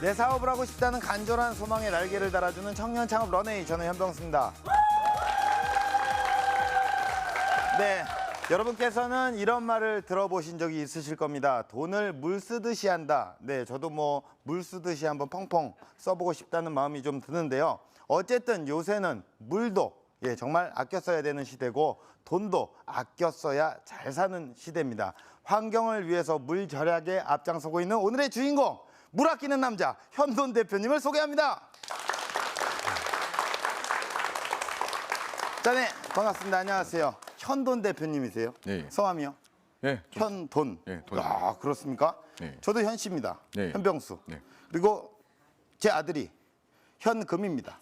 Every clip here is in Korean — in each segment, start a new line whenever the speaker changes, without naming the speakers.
내 사업을 하고 싶다는 간절한 소망에 날개를 달아주는 청년 창업 런웨이, 저는 현병수입니다. 네, 여러분께서는 이런 말을 들어보신 적이 있으실 겁니다. 돈을 물 쓰듯이 한다. 네, 저도 뭐 물 쓰듯이 한번 펑펑 써보고 싶다는 마음이 좀 드는데요. 어쨌든 요새는 물도 정말 아껴 써야 되는 시대고 돈도 아껴 써야 잘 사는 시대입니다. 환경을 위해서 물 절약에 앞장서고 있는 오늘의 주인공, 물 아끼는 남자 현돈 대표님을 소개합니다. 자, 네, 반갑습니다. 안녕하세요. 현돈 대표님이세요?
네.
성함이요?
네.
현돈.
네, 돈.
아, 그렇습니까?
네.
저도 현 씨입니다.
네.
현병수.
네.
그리고 제 아들이 현금입니다.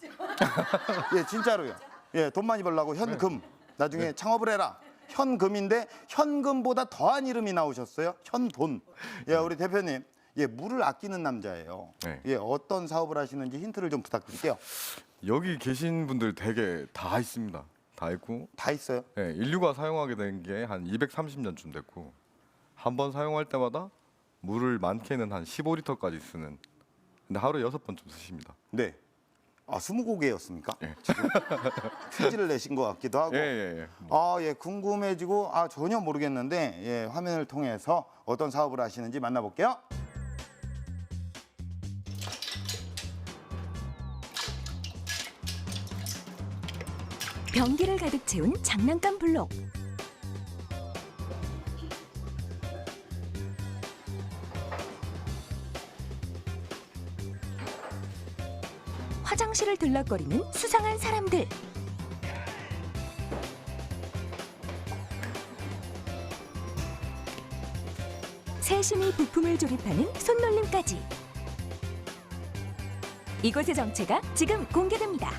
예, 진짜로요. 예, 돈 많이 벌려고 현금. 나중에 창업을 해라. 현금인데 현금보다 더한 이름이 나오셨어요. 현돈. 예, 우리 대표님. 예, 물을 아끼는 남자예요.
네.
예, 어떤 사업을 하시는지 힌트를 좀 부탁드릴게요.
여기 계신 분들 되게 다 있습니다. 다 있고,
다 있어요.
네, 인류가 사용하게 된 게 한 230년쯤 됐고, 한 번 사용할 때마다 물을 많게는 한 15리터까지 쓰는. 근데 하루에 6번쯤 쓰십니다.
네. 아, 20곡이었습니까?
예.
퀴즈를 내신 것 같기도 하고.
예.
아, 예, 궁금해지고, 아, 전혀 모르겠는데, 예, 화면을 통해서 어떤 사업을 하시는지 만나볼게요.
변기를 가득 채운 장난감 블록. 화장실을 들락거리는 수상한 사람들. 세심히 부품을 조립하는 손놀림까지. 이곳의 정체가 지금 공개됩니다.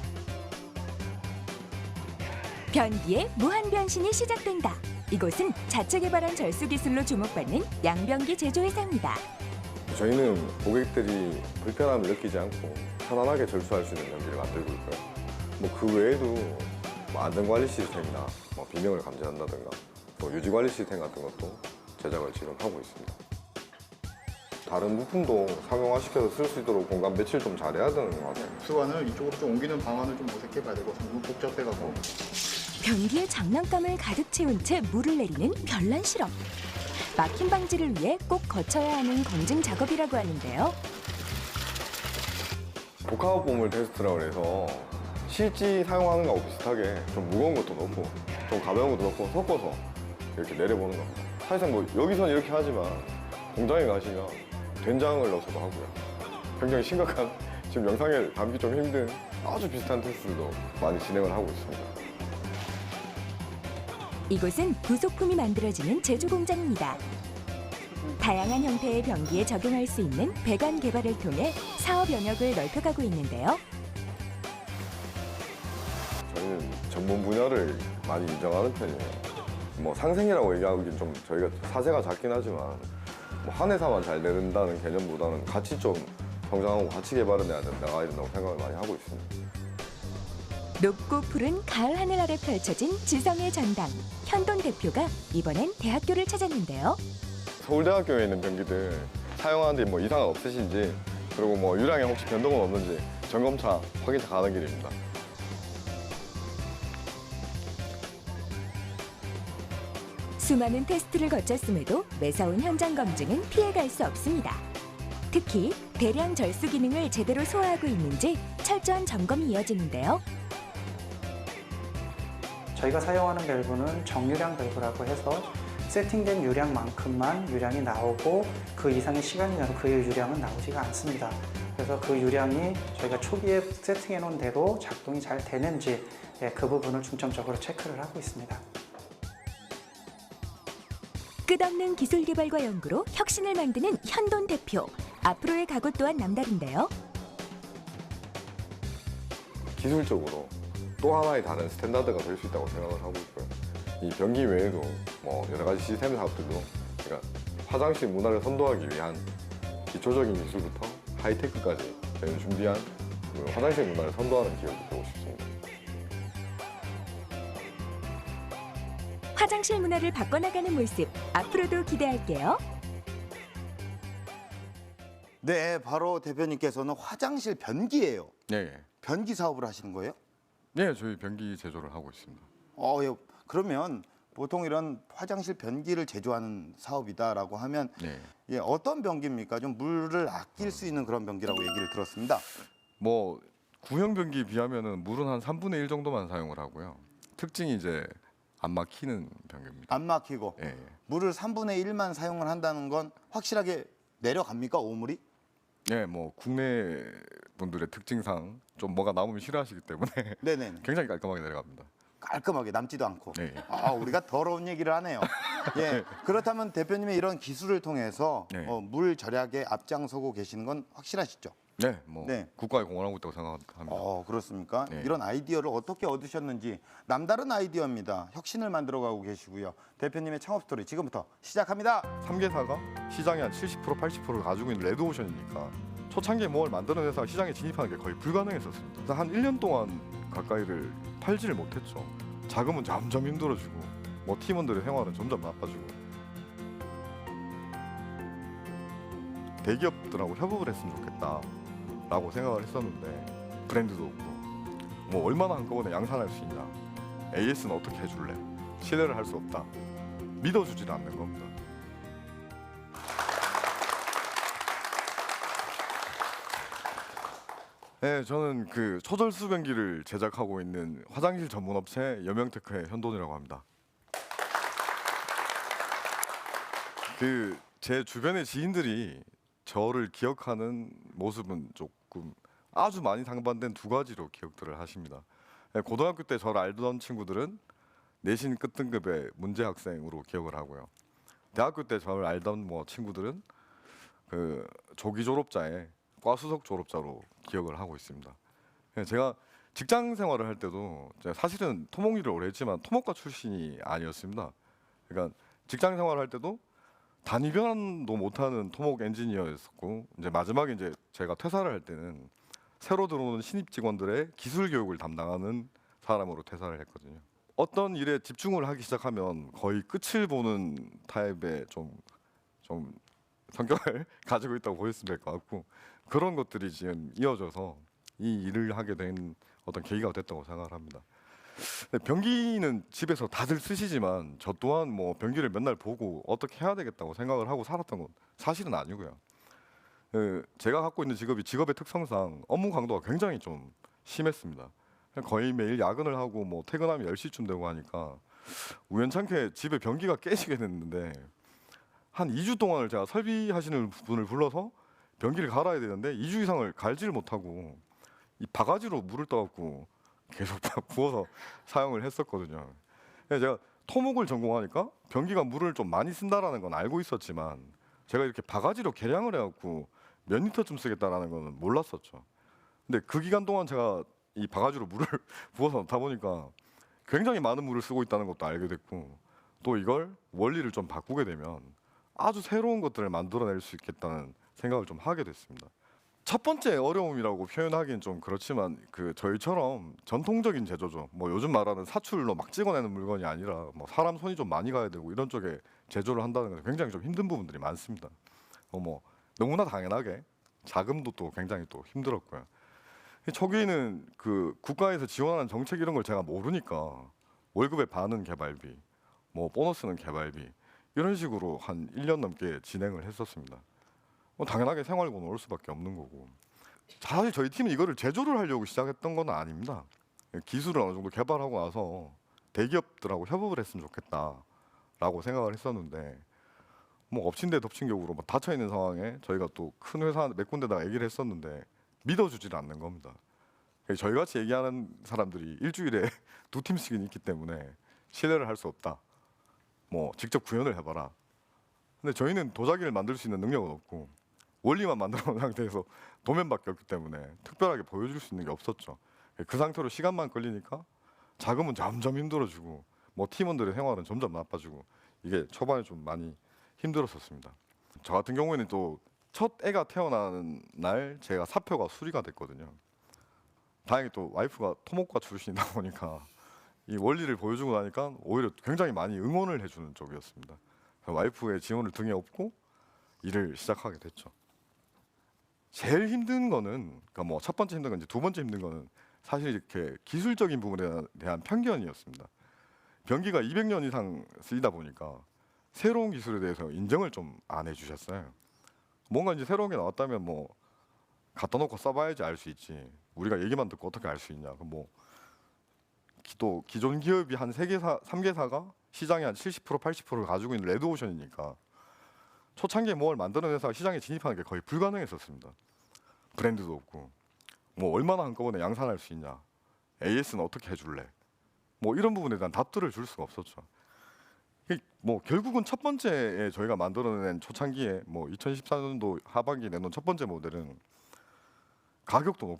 변기의 무한 변신이 시작된다. 이곳은 자체 개발한 절수 기술로 주목받는 양변기 제조회사입니다.
저희는 고객들이 불편함을 느끼지 않고 편안하게 절수할 수 있는 변기를 만들고 있고요. 뭐 그 외에도 뭐 안전관리 시스템이나 뭐 비명을 감지한다든가 또 유지관리 시스템 같은 것도 제작을 지금 하고 있습니다. 다른 부품도 상용화시켜서 쓸 수 있도록 공간 배치를 좀 잘해야 되는 것 같아요.
수관을 이쪽으로 좀 옮기는 방안을 좀 모색해 봐야 되고 너무 복잡해가지고.
변기에 장난감을 가득 채운 채 물을 내리는 별난 실험. 막힘 방지를 위해 꼭 거쳐야 하는 검증 작업이라고 하는데요.
복합 보물 테스트라고 해서 실제 사용하는 거하고 비슷하게 좀 무거운 것도 넣고 좀 가벼운 것도 넣고 섞어서 이렇게 내려보는 겁니다. 사실상 뭐 여기서는 이렇게 하지만 공장에 가시면 된장을 넣어서도 하고요. 굉장히 심각한, 지금 영상에 담기 좀 힘든 아주 비슷한 테스트도 많이 진행을 하고 있습니다.
이곳은 부속품이 만들어지는 제조 공장입니다. 다양한 형태의 변기에 적용할 수 있는 배관 개발을 통해 사업 영역을 넓혀가고 있는데요.
저희는 전문 분야를 많이 인정하는 편이에요. 뭐 상생이라고 얘기하기는 좀 저희가 사세가 작긴 하지만 뭐 한 회사만 잘 되는다는 개념보다는 같이 좀 성장하고 같이 개발을 해야 나가야 된다고 생각을 많이 하고 있습니다.
높고 푸른 가을 하늘 아래 펼쳐진 지성의 전당. 현돈 대표가 이번엔 대학교를 찾았는데요.
서울대학교에 있는 변기들 사용하는데 뭐 이상은 없으신지, 그리고 뭐 유량에 혹시 변동은 없는지 점검차 확인차 가는 길입니다.
수많은 테스트를 거쳤음에도 매서운 현장 검증은 피해갈 수 없습니다. 특히 대량 절수 기능을 제대로 소화하고 있는지 철저한 점검이 이어지는데요.
저희가 사용하는 밸브는 정유량 밸브라고 해서 세팅된 유량만큼만 유량이 나오고 그 이상의 시간이 지나도 그 유량은 나오지가 않습니다. 그래서 그 유량이 저희가 초기에 세팅해 놓은 대로 작동이 잘 되는지 그 부분을 중점적으로 체크를 하고 있습니다.
끝없는 기술 개발과 연구로 혁신을 만드는 현돈 대표. 앞으로의 각오 또한 남다른데요.
기술적으로 또 하나의 다른 스탠다드가 될 수 있다고 생각을 하고 있고요. 이 변기 외에도 뭐 여러 가지 시스템 사업들도, 그러니까 화장실 문화를 선도하기 위한 기초적인 기술부터 하이테크까지 저희는 준비한 화장실 문화를 선도하는 기업이 되고 싶습니다.
화장실 문화를 바꿔나가는 모습 앞으로도 기대할게요.
네, 바로 대표님께서는 화장실 변기예요.
네,
변기 사업을 하시는 거예요?
네, 저희 변기 제조를 하고 있습니다.
예. 그러면 보통 이런 화장실 변기를 제조하는 사업이다라고 하면
네,
예, 어떤 변기입니까? 좀 물을 아낄 수 있는 그런 변기라고 얘기를 들었습니다.
뭐 구형 변기에 비하면은 물은 한 3분의 1 정도만 사용을 하고요. 특징이 이제 안 막히는 변기입니다.
안 막히고
예, 예.
물을 3분의 1만 사용을 한다는 건 확실하게 내려갑니까? 오물이?
네, 뭐 국내 분들의 특징상 좀 뭐가 남으면 싫어하시기 때문에
네네.
굉장히 깔끔하게 내려갑니다.
깔끔하게 남지도 않고.
네.
우리가 더러운 얘기를 하네요. 예. 그렇다면 대표님의 이런 기술을 통해서
네.
물 절약에 앞장서고 계시는 건 확실하시죠?
네, 뭐
네.
국가에 공헌하고 있다고 생각합니다.
그렇습니까?
네.
이런 아이디어를 어떻게 얻으셨는지 남다른 아이디어입니다. 혁신을 만들어가고 계시고요. 대표님의 창업 스토리 지금부터 시작합니다.
3개사가 시장의 한 70% 80%를 가지고 있는 레드오션이니까 초창기에 뭘 만드는 회사가 시장에 진입하는 게 거의 불가능했었습니다. 그래서 한 1년 동안 가까이를 팔지를 못했죠. 자금은 점점 힘들어지고 뭐 팀원들의 생활은 점점 나빠지고 대기업들하고 협업을 했으면 좋겠다라고 생각을 했었는데 브랜드도 없고 뭐 얼마나 한꺼번에 양산할 수 있냐, AS는 어떻게 해줄래, 신뢰를 할 수 없다, 믿어주질 않는 겁니다. 네, 저는 그 초절수 변기를 제작하고 있는 화장실 전문 업체 여명테크의 현돈이라고 합니다. 그 제 주변의 지인들이 저를 기억하는 모습은 조금 아주 많이 상반된 두 가지로 기억들을 하십니다. 네, 고등학교 때 저를 알던 친구들은 내신 끝등급의 문제 학생으로 기억을 하고요. 대학교 때 저를 알던 뭐 친구들은 그 조기 졸업자의 과수석 졸업자로 기억을 하고 있습니다. 제가 직장 생활을 할 때도 제가 사실은 토목 일을 오래 했지만 토목과 출신이 아니었습니다. 그러니까 직장 생활을 할 때도 단위변도 못하는 토목 엔지니어였었고 이제 마지막에 이제 제가 퇴사를 할 때는 새로 들어오는 신입 직원들의 기술 교육을 담당하는 사람으로 퇴사를 했거든요. 어떤 일에 집중을 하기 시작하면 거의 끝을 보는 타입의 좀 성격을 가지고 있다고 보였으면 될 것 같고 그런 것들이 지금 이어져서 이 일을 하게 된 어떤 계기가 됐다고 생각을 합니다. 변기는 집에서 다들 쓰시지만 저 또한 뭐 변기를 맨날 보고 어떻게 해야 되겠다고 생각을 하고 살았던 건 사실은 아니고요. 제가 갖고 있는 직업의 특성상 업무 강도가 굉장히 좀 심했습니다. 거의 매일 야근을 하고 뭐 퇴근하면 10시쯤 되고 하니까 우연찮게 집에 변기가 깨지게 됐는데 한 2주 동안을 제가 설비하시는 분을 불러서 변기를 갈아야 되는데 2주 이상을 갈지를 못하고 이 바가지로 물을 떠갖고 계속 부어서 사용을 했었거든요. 제가 토목을 전공하니까 변기가 물을 좀 많이 쓴다라는 건 알고 있었지만 제가 이렇게 바가지로 계량을 해갖고 몇 리터쯤 쓰겠다라는 건 몰랐었죠. 근데 그 기간 동안 제가 이 바가지로 물을 부어서 넣다 보니까 굉장히 많은 물을 쓰고 있다는 것도 알게 됐고 또 이걸 원리를 좀 바꾸게 되면 아주 새로운 것들을 만들어낼 수 있겠다는 생각을 좀 하게 됐습니다. 첫 번째 어려움이라고 표현하기는 좀 그렇지만 그 저희처럼 전통적인 제조죠. 뭐 요즘 말하는 사출로 막 찍어내는 물건이 아니라 뭐 사람 손이 좀 많이 가야 되고 이런 쪽에 제조를 한다는 건 굉장히 좀 힘든 부분들이 많습니다. 뭐 너무나 당연하게 자금도 또 굉장히 또 힘들었고요. 초기에는 그 국가에서 지원하는 정책 이런 걸 제가 모르니까 월급의 반은 개발비, 뭐 보너스는 개발비 이런 식으로 한 1년 넘게 진행을 했었습니다. 당연하게 생활고는 올 수밖에 없는 거고 사실 저희 팀은 이거를 제조를 하려고 시작했던 건 아닙니다. 기술을 어느 정도 개발하고 나서 대기업들하고 협업을 했으면 좋겠다라고 생각을 했었는데 뭐 엎친 데 덮친 격으로 막 닫혀 있는 상황에 저희가 또 큰 회사 몇 군데다가 얘기를 했었는데 믿어주질 않는 겁니다. 저희 같이 얘기하는 사람들이 일주일에 2팀씩은 있기 때문에 신뢰를 할 수 없다. 뭐 직접 구현을 해봐라. 근데 저희는 도자기를 만들 수 있는 능력은 없고 원리만 만들어 놓은 상태에서 도면밖에 없기 때문에 특별하게 보여줄 수 있는 게 없었죠. 그 상태로 시간만 걸리니까 자금은 점점 힘들어지고 뭐 팀원들의 생활은 점점 나빠지고 이게 초반에 좀 많이 힘들었었습니다. 저 같은 경우에는 또 첫 애가 태어나는 날 제가 사표가 수리가 됐거든요. 다행히 또 와이프가 토목과 출신이다 보니까 이 원리를 보여주고 나니까 오히려 굉장히 많이 응원을 해주는 쪽이었습니다. 와이프의 지원을 등에 업고 일을 시작하게 됐죠. 제일 힘든 거는 그러니까 뭐 첫 번째 힘든 건지 두 번째 힘든 거는 사실 이렇게 기술적인 부분에 대한 편견이었습니다. 변기가 200년 이상 쓰이다 보니까 새로운 기술에 대해서 인정을 좀 안 해주셨어요. 뭔가 이제 새로운 게 나왔다면 뭐 갖다 놓고 써봐야지 알 수 있지. 우리가 얘기만 듣고 어떻게 알 수 있냐. 그럼 뭐 또 기존 기업이 한 3개사, 3개사가 시장의 한 70% 80%를 가지고 있는 레드오션이니까 초창기에 뭘 만드는 회사가 시장에 진입하는 게 거의 불가능했었습니다. 브랜드도 없고 뭐 얼마나 한꺼번에 양산할 수 있냐. AS는 어떻게 해줄래. 뭐 이런 부분에 대한 답들을 줄 수가 없었죠. 뭐 결국은 첫 번째에 저희가 만들어낸 초창기에 뭐 2014년도 하반기에 내놓은 첫 번째 모델은 가격도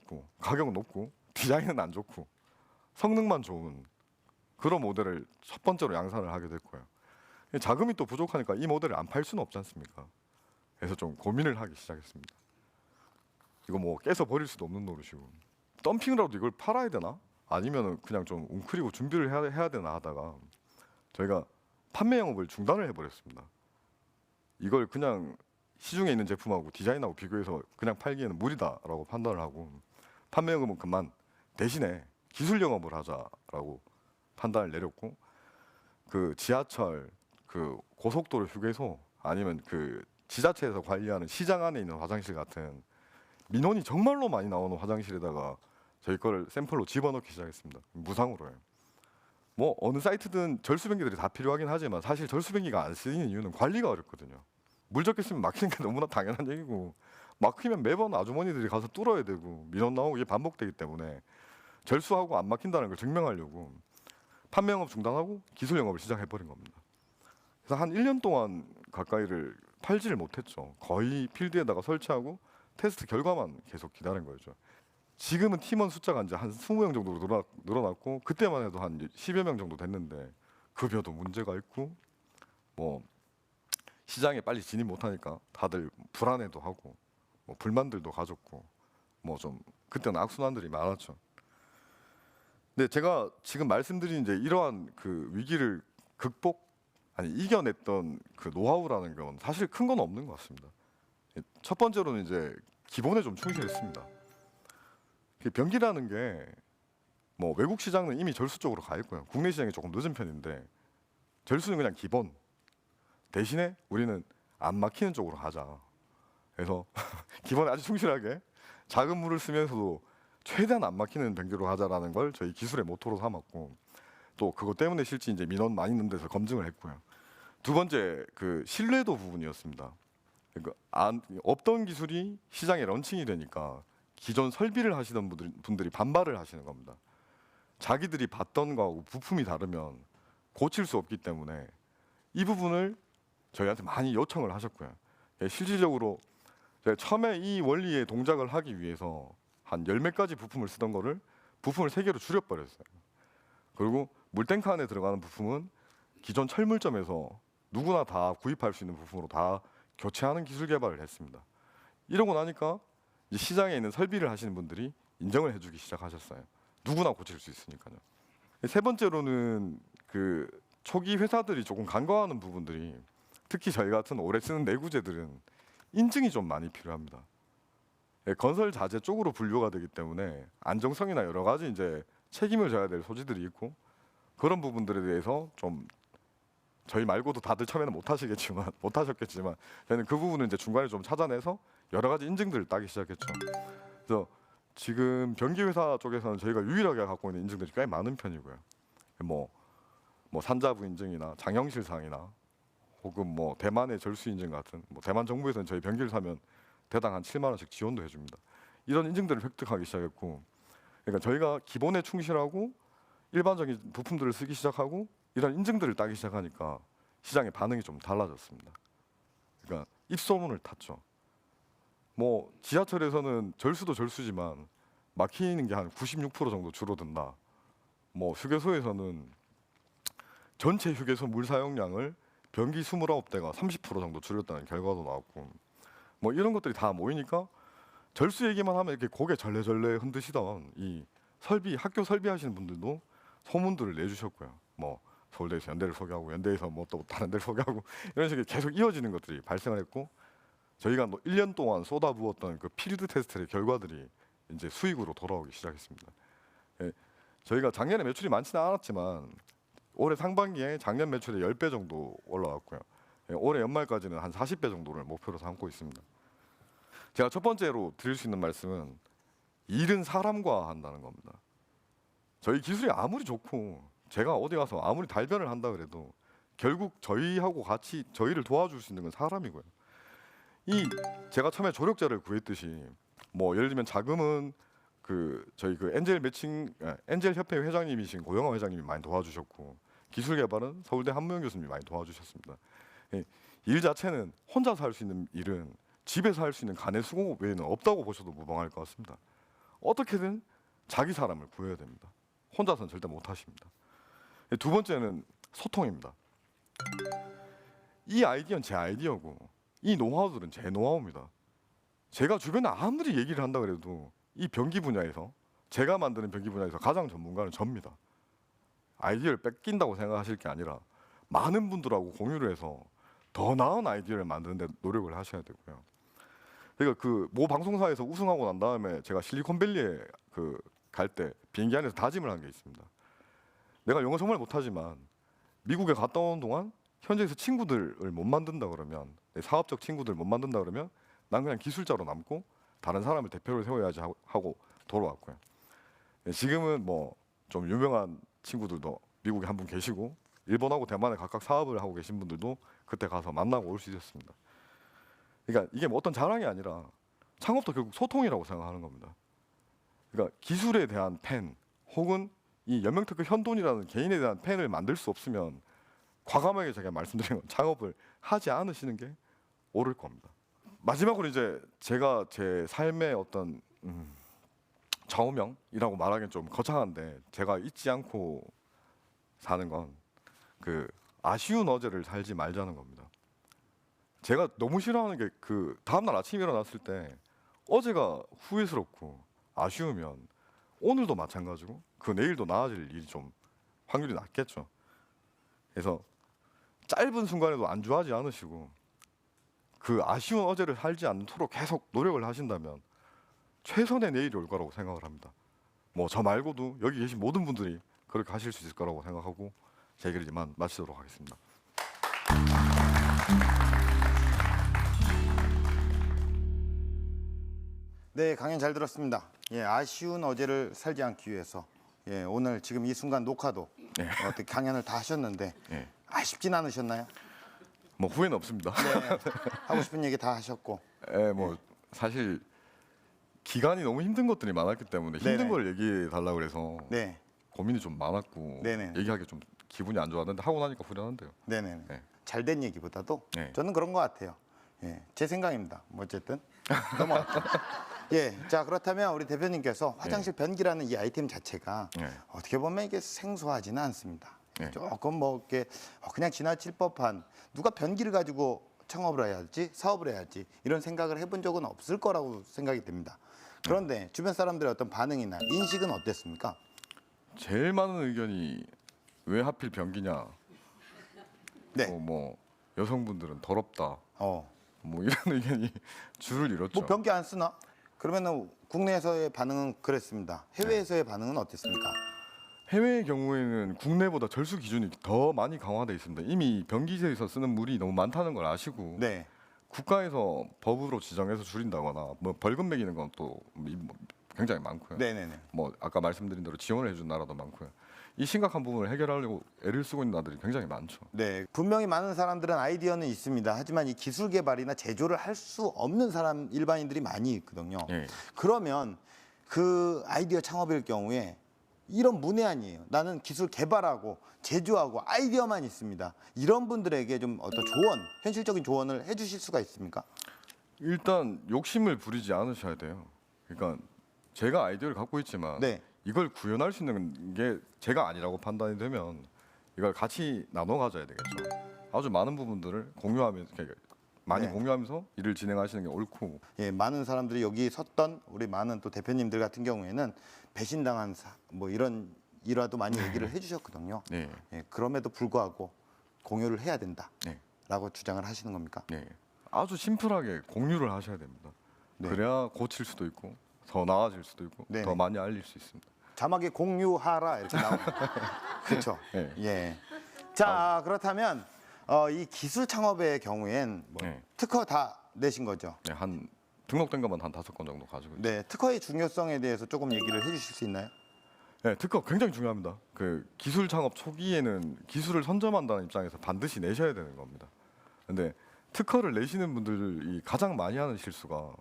높고 디자인은 안 좋고 성능만 좋은 그런 모델을 첫 번째로 양산을 하게 됐고요. 자금이 또 부족하니까 이 모델을 안 팔 수는 없지 않습니까? 그래서 좀 고민을 하기 시작했습니다. 이거 뭐 깨서 버릴 수도 없는 노릇이고 덤핑이라도 이걸 팔아야 되나? 아니면은 그냥 좀 웅크리고 준비를 해야 되나 하다가 저희가 판매 영업을 중단을 해버렸습니다. 이걸 그냥 시중에 있는 제품하고 디자인하고 비교해서 그냥 팔기에는 무리다라고 판단을 하고 판매 영업은 그만 대신에 기술 영업을 하자라고 판단을 내렸고 그 지하철 그 고속도로 휴게소 아니면 그 지자체에서 관리하는 시장 안에 있는 화장실 같은 민원이 정말로 많이 나오는 화장실에다가 저희 거를 샘플로 집어넣기 시작했습니다. 무상으로요. 뭐 어느 사이트든 절수변기들이 다 필요하긴 하지만 사실 절수변기가 안 쓰이는 이유는 관리가 어렵거든요. 물 적게 쓰면 막히는 게 너무나 당연한 얘기고 막히면 매번 아주머니들이 가서 뚫어야 되고 민원 나오고 이게 반복되기 때문에 절수하고 안 막힌다는 걸 증명하려고 판매 영업 중단하고 기술 영업을 시작해버린 겁니다. 그래서 한 1년 동안 가까이를 팔지를 못했죠. 거의 필드에다가 설치하고 테스트 결과만 계속 기다린 거죠. 지금은 팀원 숫자가 이제 한 20명 정도로 늘어났고 그때만 해도 한 10여 명 정도 됐는데 급여도 문제가 있고 뭐 시장에 빨리 진입 못하니까 다들 불안해도 하고 뭐 불만들도 가졌고 뭐 좀 그때는 악순환들이 많았죠. 근데 제가 지금 말씀드린 이제 이러한 그 위기를 이겨냈던 그 노하우라는 건 사실 큰 건 없는 것 같습니다. 첫 번째로는 이제 기본에 좀 충실했습니다. 변기라는 게 뭐 외국 시장은 이미 절수 쪽으로 가 있고요. 국내 시장이 조금 늦은 편인데 절수는 그냥 기본. 대신에 우리는 안 막히는 쪽으로 가자. 그래서 기본에 아주 충실하게 작은 물을 쓰면서도 최대한 안 막히는 변기로 하자라는 걸 저희 기술의 모토로 삼았고 또 그것 때문에 실제 이제 민원 많이 있는 데서 검증을 했고요. 두 번째 그 신뢰도 부분이었습니다. 그러니까 없던 기술이 시장에 런칭이 되니까 기존 설비를 하시던 분들이 반발을 하시는 겁니다. 자기들이 봤던 거하고 부품이 다르면 고칠 수 없기 때문에 이 부분을 저희한테 많이 요청을 하셨고요. 실질적으로 제가 처음에 이 원리의 동작을 하기 위해서 한 10몇 가지 부품을 쓰던 거를 부품을 3개로 줄여버렸어요. 그리고 물탱크 안에 들어가는 부품은 기존 철물점에서 누구나 다 구입할 수 있는 부품으로 다 교체하는 기술 개발을 했습니다. 이러고 나니까 이제 시장에 있는 설비를 하시는 분들이 인정을 해주기 시작하셨어요. 누구나 고칠 수 있으니까요. 세 번째로는 그 초기 회사들이 조금 간과하는 부분들이 특히 저희 같은 오래 쓰는 내구재들은 인증이 좀 많이 필요합니다. 건설 자재 쪽으로 분류가 되기 때문에 안정성이나 여러 가지 이제 책임을 져야 될 소지들이 있고 그런 부분들에 대해서 좀 저희 말고도 다들 처음에는 못하셨겠지만 저희는 그 부분을 이제 중간에 좀 찾아내서 여러 가지 인증들을 따기 시작했죠. 그래서 지금 변기 회사 쪽에서는 저희가 유일하게 갖고 있는 인증들이 꽤 많은 편이고요. 뭐 산자부 인증이나 장형실상이나 혹은 뭐 대만의 절수 인증 같은 뭐 대만 정부에서는 저희 변기를 사면 대당 한 7만 원씩 지원도 해줍니다. 이런 인증들을 획득하기 시작했고, 그러니까 저희가 기본에 충실하고 일반적인 부품들을 쓰기 시작하고 이런 인증들을 따기 시작하니까 시장의 반응이 좀 달라졌습니다. 그러니까 입소문을 탔죠. 뭐 지하철에서는 절수도 절수지만 막히는 게 한 96% 정도 줄어든다. 뭐 휴게소에서는 전체 휴게소 물 사용량을 변기 29대가 30% 정도 줄였다는 결과도 나왔고 뭐 이런 것들이 다 모이니까 절수 얘기만 하면 이렇게 고개 절레절레 흔드시던 이 학교 설비 하시는 분들도 소문들을 내주셨고요. 뭐 서울대에서 연대를 소개하고 연대에서 뭐 또 다른 데를 소개하고 이런 식으로 계속 이어지는 것들이 발생을 했고 저희가 1년 동안 쏟아부었던 그 필드 테스트의 결과들이 이제 수익으로 돌아오기 시작했습니다. 예, 저희가 작년에 매출이 많지는 않았지만 올해 상반기에 작년 매출의 10배 정도 올라왔고요. 예, 올해 연말까지는 한 40배 정도를 목표로 삼고 있습니다. 제가 첫 번째로 드릴 수 있는 말씀은 일은 사람과 한다는 겁니다. 저희 기술이 아무리 좋고 제가 어디 가서 아무리 달변을 한다 그래도 결국 저희하고 같이 저희를 도와줄 수 있는 건 사람이고요. 이 제가 처음에 조력자를 구했듯이 뭐 예를 들면 자금은 저희 엔젤 매칭 엔젤 협회 회장님이신 고영하 회장님이 많이 도와주셨고 기술 개발은 서울대 한무영 교수님이 많이 도와주셨습니다. 일 자체는 혼자서 할 수 있는 일은 집에서 할 수 있는 간의 수공업 외에는 없다고 보셔도 무방할 것 같습니다. 어떻게든 자기 사람을 구해야 됩니다. 혼자서는 절대 못 하십니다. 두 번째는 소통입니다. 이 아이디어는 제 아이디어고 이 노하우들은 제 노하우입니다. 제가 주변에 아무리 얘기를 한다 그래도 이 변기 분야에서 제가 만드는 변기 분야에서 가장 전문가는 접니다. 아이디어를 뺏긴다고 생각하실 게 아니라 많은 분들하고 공유를 해서 더 나은 아이디어를 만드는 데 노력을 하셔야 되고요. 그러니까 모 방송사에서 우승하고 난 다음에 제가 실리콘밸리에 갈 때 비행기 안에서 다짐을 한 게 있습니다. 내가 영어 정말 못하지만 미국에 갔다 오는 동안 현지에서 친구들을 못 만든다 그러면 내 사업적 친구들을 못 만든다 그러면 난 그냥 기술자로 남고 다른 사람을 대표로 세워야지 하고 돌아왔고요. 지금은 뭐 좀 유명한 친구들도 미국에 한 분 계시고 일본하고 대만에 각각 사업을 하고 계신 분들도 그때 가서 만나고 올 수 있었습니다. 그러니까 이게 뭐 어떤 자랑이 아니라 창업도 결국 소통이라고 생각하는 겁니다. 그러니까 기술에 대한 팬 혹은 이 연명테크 현돈이라는 개인에 대한 팬을 만들 수 없으면 과감하게 제가 말씀드린 건 창업을 하지 않으시는 게 옳을 겁니다. 마지막으로 이제 제가 제 삶의 어떤 좌우명이라고 말하기는 좀 거창한데 제가 잊지 않고 사는 건 아쉬운 어제를 살지 말자는 겁니다. 제가 너무 싫어하는 게 다음날 아침에 일어났을 때 어제가 후회스럽고 아쉬우면 오늘도 마찬가지고 내일도 나아질 일이 좀 확률이 낮겠죠. 그래서 짧은 순간에도 안주하지 않으시고 아쉬운 어제를 살지 않도록 계속 노력을 하신다면 최선의 내일이 올 거라고 생각을 합니다. 뭐 저 말고도 여기 계신 모든 분들이 그렇게 하실 수 있을 거라고 생각하고 제 얘기를 이만 마치도록 하겠습니다.
네, 강연 잘 들었습니다. 예, 아쉬운 어제를 살지 않기 위해서 오늘 지금 이 순간 녹화도 어떻게 강연을 다 하셨는데 아쉽진 않으셨나요?
뭐 후회는 없습니다.
네, 하고 싶은 얘기 다 하셨고.
뭐 사실 기간이 너무 힘든 것들이 많았기 때문에 힘든
네네.
걸 얘기해 달라고 그래서
네,
고민이 좀 많았고
네네.
얘기하기 좀 기분이 안 좋았는데 하고 나니까 후련한데요.
네네.
네.
잘된 얘기보다도
네.
저는 그런 것 같아요. 제 생각입니다. 뭐 어쨌든 넘어갈게요. 자 그렇다면 우리 대표님께서 화장실 변기라는 이 아이템 자체가 어떻게 보면 이게 생소하지는 않습니다. 조금 뭐 이렇게 그냥 지나칠 법한 누가 변기를 가지고 창업을 해야지 사업을 해야지 이런 생각을 해본 적은 없을 거라고 생각이 듭니다. 그런데 주변 사람들의 어떤 반응이나 인식은 어땠습니까?
제일 많은 의견이 왜 하필 변기냐.
네.
뭐 여성분들은 더럽다.
어.
뭐 이런 의견이 줄을 이뤘죠.
뭐 변기 안 쓰나? 그러면은 국내에서의 반응은 그랬습니다. 해외에서의 반응은 어땠습니까?
해외의 경우에는 국내보다 절수 기준이 더 많이 강화되어 있습니다. 이미 변기에서 쓰는 물이 너무 많다는 걸 아시고
네.
국가에서 법으로 지정해서 줄인다거나 뭐 벌금 매기는 건 또 굉장히 많고요.
네네네.
뭐 아까 말씀드린 대로 지원을 해준 나라도 많고요. 이 심각한 부분을 해결하려고 애를 쓰고 있는 나라들이 굉장히 많죠.
네, 분명히 많은 사람들은 아이디어는 있습니다. 하지만 이 기술 개발이나 제조를 할 수 없는 사람 일반인들이 많이 있거든요.
예.
그러면 그 아이디어 창업일 경우에 이런 문외한이에요. 나는 기술 개발하고 제조하고 아이디어만 있습니다. 이런 분들에게 좀 어떤 조언, 현실적인 조언을 해주실 수가 있습니까?
일단 욕심을 부리지 않으셔야 돼요. 그러니까 제가 아이디어를 갖고 있지만
네.
이걸 구현할 수 있는 게 제가 아니라고 판단이 되면 이걸 같이 나눠 가져야 되겠죠. 아주 많은 부분들을 공유하면서 많이
네.
공유하면서 일을 진행하시는 게 옳고.
많은 사람들이 여기 섰던 우리 많은 또 대표님들 같은 경우에는 배신당한 뭐 이런 일화도 많이 얘기를 해주셨거든요.
네.
그럼에도 불구하고 공유를 해야 된다라고
네.
주장을 하시는 겁니까?
네. 아주 심플하게 공유를 하셔야 됩니다.
네.
그래야 고칠 수도 있고 더 나아질 수도 있고
네네.
더 많이 알릴 수 있습니다.
자막에 공유하라 이렇게 나오고. 그렇죠.
네.
예. 자, 그렇다면 이 기술 창업의 경우엔 뭐
네.
특허 다 내신 거죠?
네, 한 등록된 것만 한 5건 정도 가지고 있습니다.
네, 특허의 중요성에 대해서 조금 얘기를 해주실 수 있나요?
네, 특허 굉장히 중요합니다. 그 기술 창업 초기에는 기술을 선점한다는 입장에서 반드시 내셔야 되는 겁니다. 근데 특허를 내시는 분들이 가장 많이 하는 실수가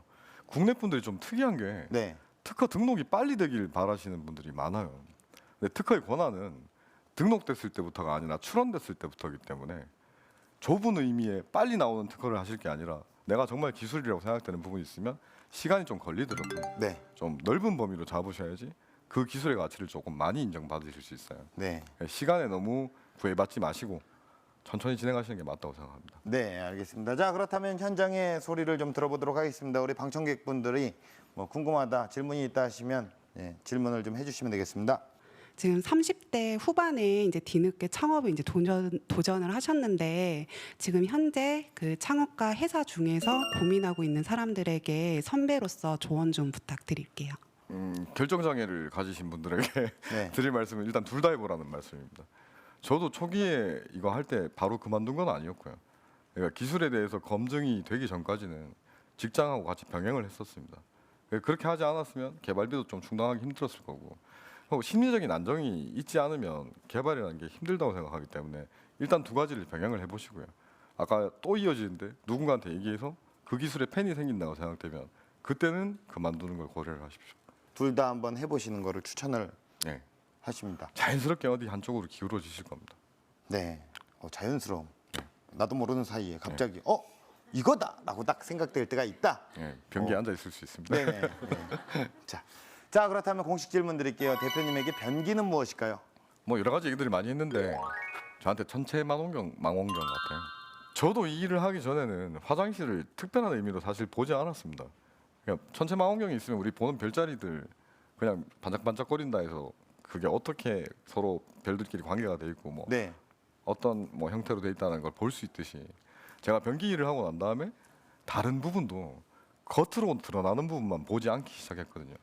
국내 분들이 좀 특이한 게
네,
특허 등록이 빨리 되길 바라시는 분들이 많아요. 근데 특허의 권한은 등록됐을 때부터가 아니라 출원됐을 때부터이기 때문에 좁은 의미의 빨리 나오는 특허를 하실 게 아니라 내가 정말 기술이라고 생각되는 부분이 있으면 시간이 좀 걸리더라도
네,
좀 넓은 범위로 잡으셔야지 그 기술의 가치를 조금 많이 인정받으실 수 있어요.
네,
시간에 너무 구애받지 마시고 천천히 진행하시는 게 맞다고 생각합니다.
네, 알겠습니다. 자, 그렇다면 현장의 소리를 좀 들어보도록 하겠습니다. 우리 방청객분들이 뭐 궁금하다, 질문이 있다 하시면 질문을 좀 해주시면 되겠습니다.
지금 30대 후반에 이제 뒤늦게 창업에 이제 도전을 하셨는데 지금 현재 그 창업가 회사 중에서 고민하고 있는 사람들에게 선배로서 조언 좀 부탁드릴게요.
결정 장애를 가지신 분들에게
네.
드릴 말씀은 일단 둘 다 해보라는 말씀입니다. 저도 초기에 이거 할 때 바로 그만둔 건 아니었고요. 그러니까 기술에 대해서 검증이 되기 전까지는 직장하고 같이 병행을 했었습니다. 그렇게 하지 않았으면 개발비도 좀 충당하기 힘들었을 거고 심리적인 안정이 있지 않으면 개발이라는 게 힘들다고 생각하기 때문에 일단 두 가지를 병행을 해보시고요. 아까 또 이어지는데 누군가한테 얘기해서 그 기술에 팬이 생긴다고 생각되면 그때는 그만두는 걸 고려를 하십시오.
둘 다 한번 해보시는 거를 추천을
네.
하십니다.
자연스럽게 어디 한쪽으로 기울어지실 겁니다.
네, 자연스러움. 나도 모르는 사이에 갑자기 이거다라고 딱 생각될 때가 있다.
네, 변기에 앉아 있을 수 있습니다.
네. 자, 그렇다면 공식 질문 드릴게요. 대표님에게 변기는 무엇일까요?
뭐 여러 가지 얘기들을 많이 했는데 저한테 천체 망원경 같아요. 저도 이 일을 하기 전에는 화장실을 특별한 의미로 사실 보지 않았습니다. 그냥 천체 망원경이 있으면 우리 보는 별자리들 그냥 반짝반짝거린다 해서 그게 어떻게 서로 별들끼리 관계가 돼 있고 뭐
네,
어떤 뭐 형태로 돼 있다는 걸 볼 수 있듯이 제가 변기 일을 하고 난 다음에 다른 부분도 겉으로 드러나는 부분만 보지 않기 시작했거든요.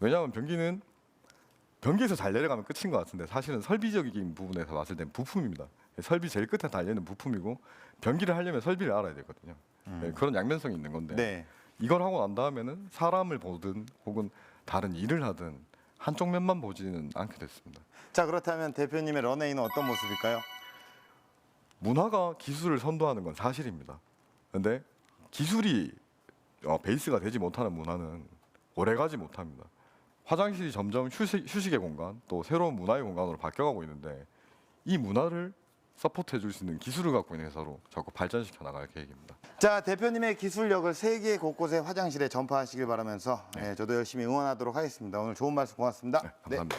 왜냐하면 변기에서 잘 내려가면 끝인 것 같은데 사실은 설비적인 부분에서 봤을 땐 부품입니다. 설비 제일 끝에 달려있는 부품이고 변기를 하려면 설비를 알아야 되거든요. 그런 양면성이 있는 건데
네.
이걸 하고 난 다음에는 사람을 보든 혹은 다른 일을 하든 한쪽 면만 보지는 않게 됐습니다.
자, 그렇다면 대표님의 런웨이는 어떤 모습일까요?
문화가 기술을 선도하는 건 사실입니다. 그런데 기술이 베이스가 되지 못하는 문화는 오래가지 못합니다. 화장실이 점점 휴식의 공간 또 새로운 문화의 공간으로 바뀌어가고 있는데 이 문화를 서포트해 줄 수 있는 기술을 갖고 있는 회사로 자꾸 발전시켜 나갈 계획입니다.
자, 대표님의 기술력을 세계 곳곳의 화장실에 전파하시길 바라면서 저도 열심히 응원하도록 하겠습니다. 오늘 좋은 말씀 고맙습니다.
네, 감사합니다.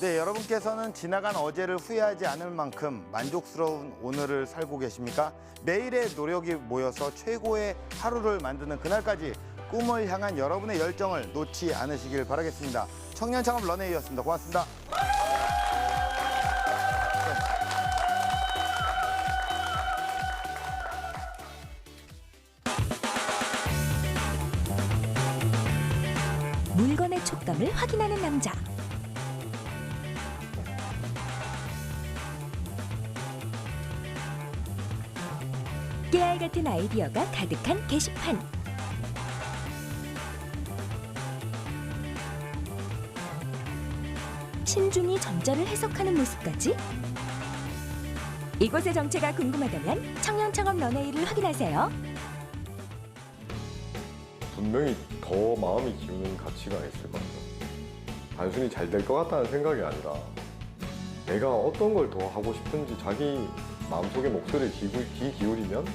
네, 여러분께서는 지나간 어제를 후회하지 않을 만큼 만족스러운 오늘을 살고 계십니까? 매일의 노력이 모여서 최고의 하루를 만드는 그날까지 꿈을 향한 여러분의 열정을 놓지 않으시길 바라겠습니다. 청년창업 런웨이였습니다. 고맙습니다.
물건의 촉감을 확인하는 남자. 깨알 같은 아이디어가 가득한 게시판. 신중히 점자를 해석하는 모습까지. 이곳의 정체가 궁금하다면 청년창업 런웨이를 확인하세요.
분명히 더 마음이 기우는 가치가 있을 것 같아요. 단순히 잘 될 것 같다는 생각이 아니라 내가 어떤 걸 더 하고 싶은지 자기 마음속의 목소리를 귀 기울이면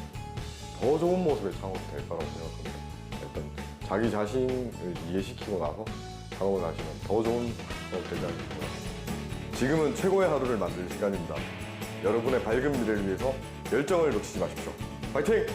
더 좋은 모습의 창업이 될 거라고 생각합니다. 일단 자기 자신을 이해시키고 나서 창업을 하시면 더 좋은 창업이 되지 않을까. 지금은 최고의 하루를 만들 시간입니다. 여러분의 밝은 미래를 위해서 열정을 놓치지 마십시오. 파이팅!